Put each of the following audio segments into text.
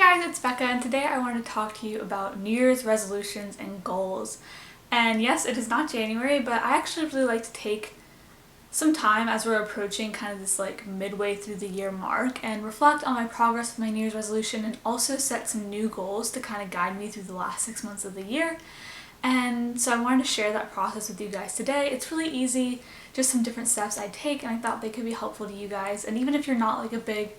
guys, it's Becca, and today I want to talk to you about New Year's resolutions and goals. And yes, it is not January, but I actually really like to take some time as we're approaching kind of this like midway through the year mark and reflect on my progress with my New Year's resolution and also set some new goals to kind of guide me through the last 6 months of the year. And so I wanted to share that process with you guys today. It's really easy, just some different steps I take, and I thought they could be helpful to you guys. And even if you're not like a big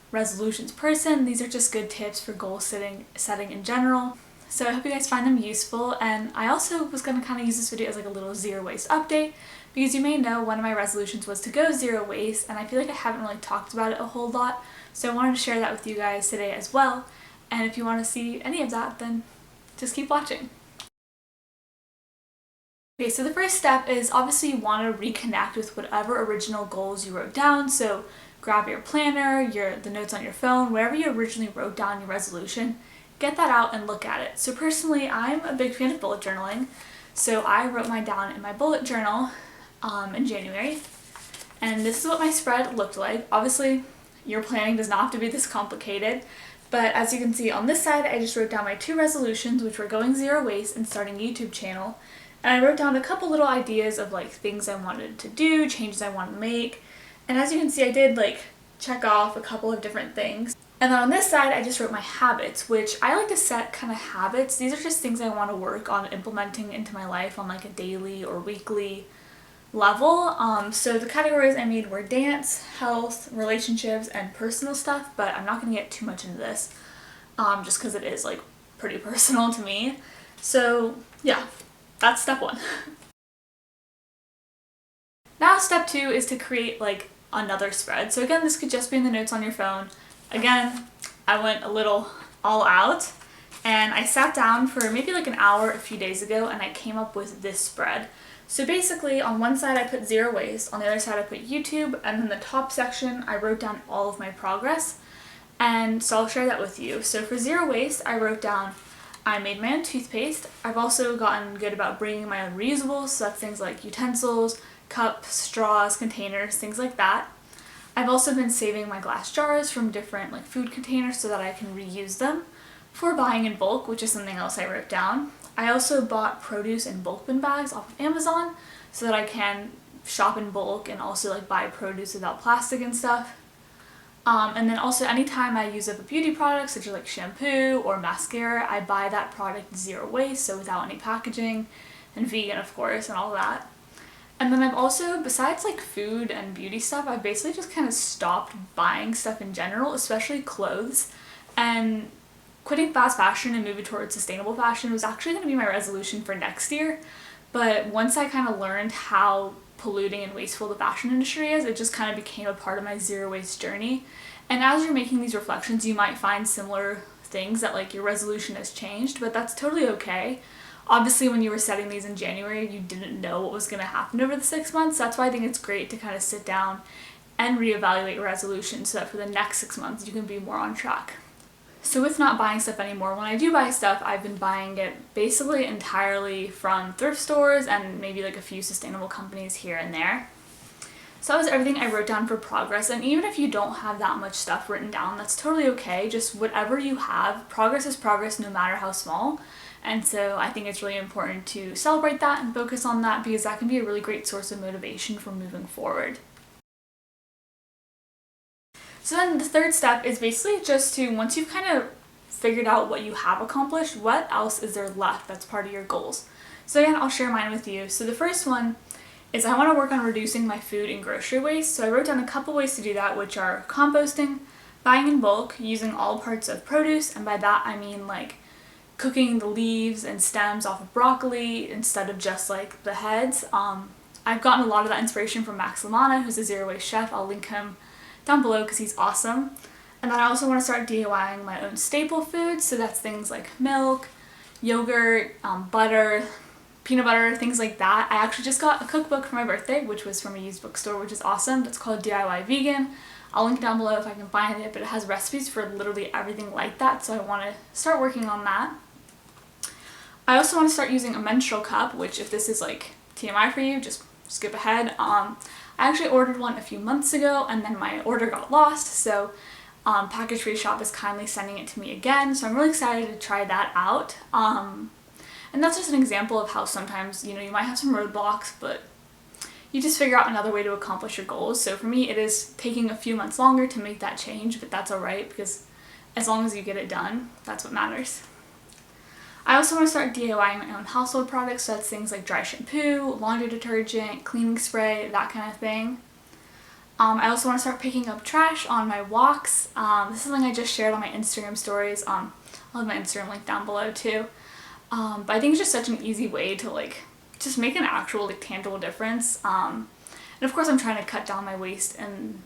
resolutions person, these are just good tips for goal setting in general. So I hope you guys find them useful, and I also was going to kind of use this video as like a little zero waste update because you may know one of my resolutions was to go zero waste, and I feel like I haven't really talked about it a whole lot, so I wanted to share that with you guys today as well. And if you want to see any of that, then just keep watching. Okay, so the first step is obviously you want to reconnect with whatever original goals you wrote down. So grab your planner, the notes on your phone, wherever you originally wrote down your resolution, get that out and look at it. So personally, I'm a big fan of bullet journaling. So I wrote mine down in my bullet journal in January. And this is what my spread looked like. Obviously, your planning does not have to be this complicated. But as you can see on this side, I just wrote down my 2 resolutions, which were going zero waste and starting a YouTube channel. And I wrote down a couple little ideas of like things I wanted to do, changes I wanted to make. And as you can see, I did like check off a couple of different things. And then on this side, I just wrote my habits, which I like to set kind of habits. These are just things I want to work on implementing into my life on like a daily or weekly level. So the categories I made were dance, health, relationships, and personal stuff, but I'm not going to get too much into this just because it is like pretty personal to me. So yeah, that's step 1. Now step 2 is to create like another spread. So again, this could just be in the notes on your phone. Again, I went a little all out and I sat down for maybe like an hour a few days ago and I came up with this spread. So basically on one side I put zero waste, on the other side I put YouTube, and in the top section I wrote down all of my progress. And so I'll share that with you. So for zero waste, I wrote down I made my own toothpaste. I've also gotten good about bringing my own reusables, so that's things like utensils, cups, straws, containers, things like that. I've also been saving my glass jars from different like food containers so that I can reuse them for buying in bulk, which is something else I wrote down. I also bought produce in bulk bin bags off of Amazon so that I can shop in bulk and also like buy produce without plastic and stuff. And then also anytime I use up a beauty product such as like shampoo or mascara, I buy that product zero waste, so without any packaging, and vegan of course and all that. And then I've also, besides like food and beauty stuff, I've basically just kind of stopped buying stuff in general, especially clothes. And quitting fast fashion and moving towards sustainable fashion was actually going to be my resolution for next year. But once I kind of learned how polluting and wasteful the fashion industry is, it just kind of became a part of my zero waste journey. And as you're making these reflections, you might find similar things that like your resolution has changed, but that's totally okay. Obviously, when you were setting these in January, you didn't know what was going to happen over the 6 months. That's why I think it's great to kind of sit down and reevaluate your resolution so that for the next 6 months you can be more on track. So with not buying stuff anymore, when I do buy stuff, I've been buying it basically entirely from thrift stores and maybe like a few sustainable companies here and there. So that was everything I wrote down for progress, and even if you don't have that much stuff written down, that's totally okay. Just whatever you have, progress is progress no matter how small. And so I think it's really important to celebrate that and focus on that because that can be a really great source of motivation for moving forward. So then the third step is basically just to, once you've kind of figured out what you have accomplished, what else is there left that's part of your goals? So again, I'll share mine with you. So the first one is I want to work on reducing my food and grocery waste. So I wrote down a couple ways to do that, which are composting, buying in bulk, using all parts of produce, and by that I mean like cooking the leaves and stems off of broccoli instead of just like the heads. I've gotten a lot of that inspiration from Max Lamana, who's a zero waste chef. I'll link him down below because he's awesome. And then I also want to start DIYing my own staple foods, so that's things like milk, yogurt, butter, peanut butter, things like that. I actually just got a cookbook for my birthday, which was from a used bookstore, which is awesome. It's called DIY Vegan. I'll link it down below if I can find it, but it has recipes for literally everything like that, so I want to start working on that. I also want to start using a menstrual cup, which if this is like TMI for you, just skip ahead. I actually ordered one a few months ago and then my order got lost, so Package Free Shop is kindly sending it to me again, so I'm really excited to try that out. And that's just an example of how sometimes, you might have some roadblocks, but you just figure out another way to accomplish your goals. So for me, it is taking a few months longer to make that change, but that's alright, because as long as you get it done, that's what matters. I also want to start DIYing my own household products, so that's things like dry shampoo, laundry detergent, cleaning spray, that kind of thing. I also want to start picking up trash on my walks. This is something I just shared on my Instagram stories. I'll have my Instagram link down below too. But I think it's just such an easy way to just make an actual tangible difference. And of course I'm trying to cut down my waste in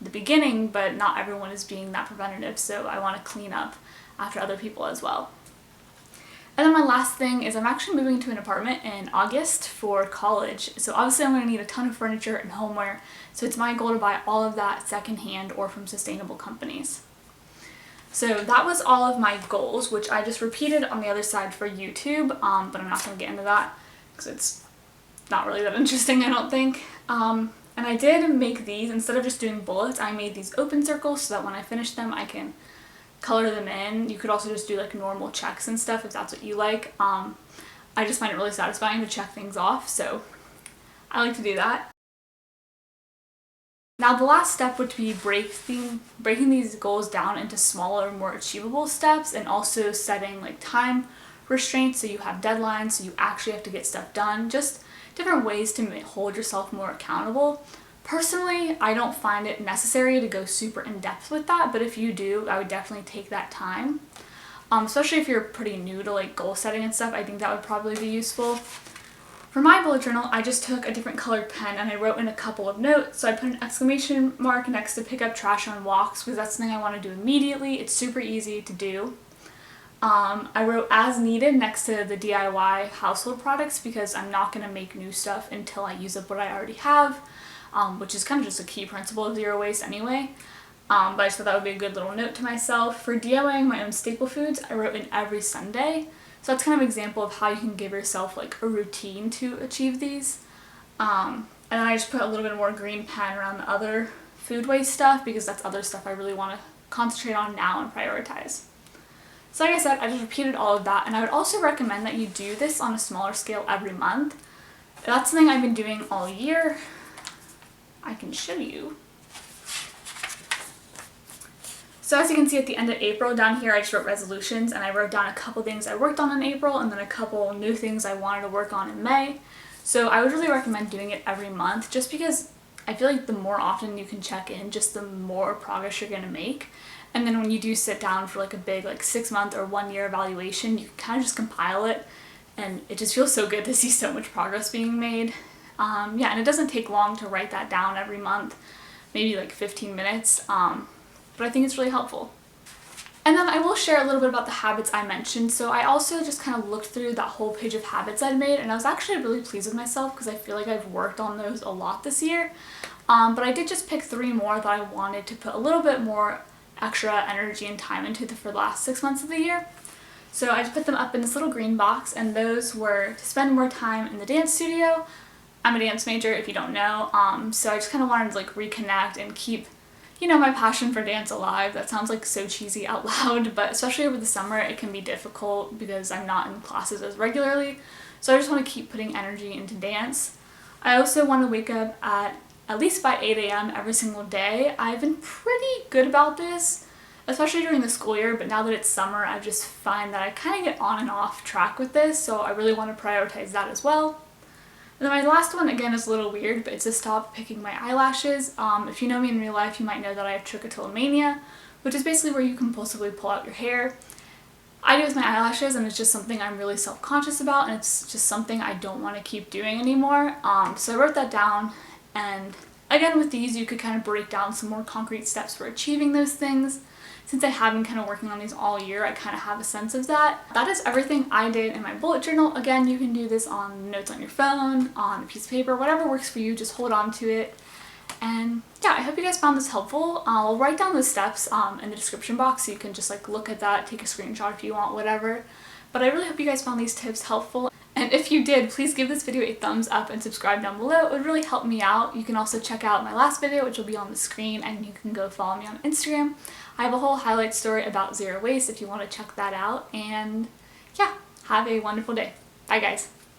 the beginning, but not everyone is being that preventative, so I want to clean up after other people as well. And then my last thing is I'm actually moving to an apartment in August for college. So obviously I'm going to need a ton of furniture and homeware. So it's my goal to buy all of that secondhand or from sustainable companies. So that was all of my goals, which I just repeated on the other side for YouTube, but I'm not going to get into that because it's not really that interesting, I don't think. And I did make these, instead of just doing bullets, I made these open circles so that when I finish them I can color them in. You could also just do normal checks and stuff if that's what you like. I just find it really satisfying to check things off, so I like to do that. Now the last step would be breaking these goals down into smaller, more achievable steps, and also setting time restraints so you have deadlines, so you actually have to get stuff done. Just different ways to hold yourself more accountable. Personally, I don't find it necessary to go super in-depth with that, but if you do, I would definitely take that time. Especially if you're pretty new to goal setting and stuff, I think that would probably be useful. For my bullet journal, I just took a different colored pen and I wrote in a couple of notes. So I put an exclamation mark next to pick up trash on walks because that's something I want to do immediately. It's super easy to do. I wrote as needed next to the DIY household products because I'm not going to make new stuff until I use up what I already have. Which is kind of just a key principle of zero waste anyway. But I just thought that would be a good little note to myself. For DIYing my own staple foods, I wrote in every Sunday. So that's kind of an example of how you can give yourself a routine to achieve these. And then I just put a little bit more green pen around the other food waste stuff because that's other stuff I really want to concentrate on now and prioritize. So like I said, I just repeated all of that, and I would also recommend that you do this on a smaller scale every month. That's something I've been doing all year. I can show you. So as you can see at the end of April down here, I just wrote resolutions and I wrote down a couple things I worked on in April and then a couple new things I wanted to work on in May. So I would really recommend doing it every month just because I feel like the more often you can check in, just the more progress you're going to make. And then when you do sit down for a big 6-month or 1-year evaluation, you can kind of just compile it and it just feels so good to see so much progress being made. Yeah, and it doesn't take long to write that down every month, maybe 15 minutes, but I think it's really helpful. And then I will share a little bit about the habits I mentioned. So I also just kind of looked through that whole page of habits I'd made, and I was actually really pleased with myself because I feel like I've worked on those a lot this year. But I did just pick 3 more that I wanted to put a little bit more extra energy and time into for the last 6 months of the year. So I just put them up in this little green box, and those were to spend more time in the dance studio. I'm a dance major, if you don't know, so I just kind of wanted to reconnect and keep, my passion for dance alive. That sounds so cheesy out loud, but especially over the summer it can be difficult because I'm not in classes as regularly, so I just want to keep putting energy into dance. I also want to wake up at least by 8 a.m. every single day. I've been pretty good about this, especially during the school year, but now that it's summer, I just find that I kind of get on and off track with this, so I really want to prioritize that as well. And then my last one, again, is a little weird, but it's to stop picking my eyelashes. If you know me in real life, you might know that I have trichotillomania, which is basically where you compulsively pull out your hair. I do it with my eyelashes, and it's just something I'm really self-conscious about, and it's just something I don't want to keep doing anymore. So I wrote that down, and again, with these, you could kind of break down some more concrete steps for achieving those things. Since I have been kind of working on these all year, I kind of have a sense of that. That is everything I did in my bullet journal. Again, you can do this on notes on your phone, on a piece of paper, whatever works for you, just hold on to it. And yeah, I hope you guys found this helpful. I'll write down the steps in the description box so you can just look at that, take a screenshot if you want, whatever. But I really hope you guys found these tips helpful. And if you did, please give this video a thumbs up and subscribe down below. It would really help me out. You can also check out my last video, which will be on the screen, and you can go follow me on Instagram. I have a whole highlight story about zero waste if you want to check that out. And yeah, have a wonderful day. Bye guys.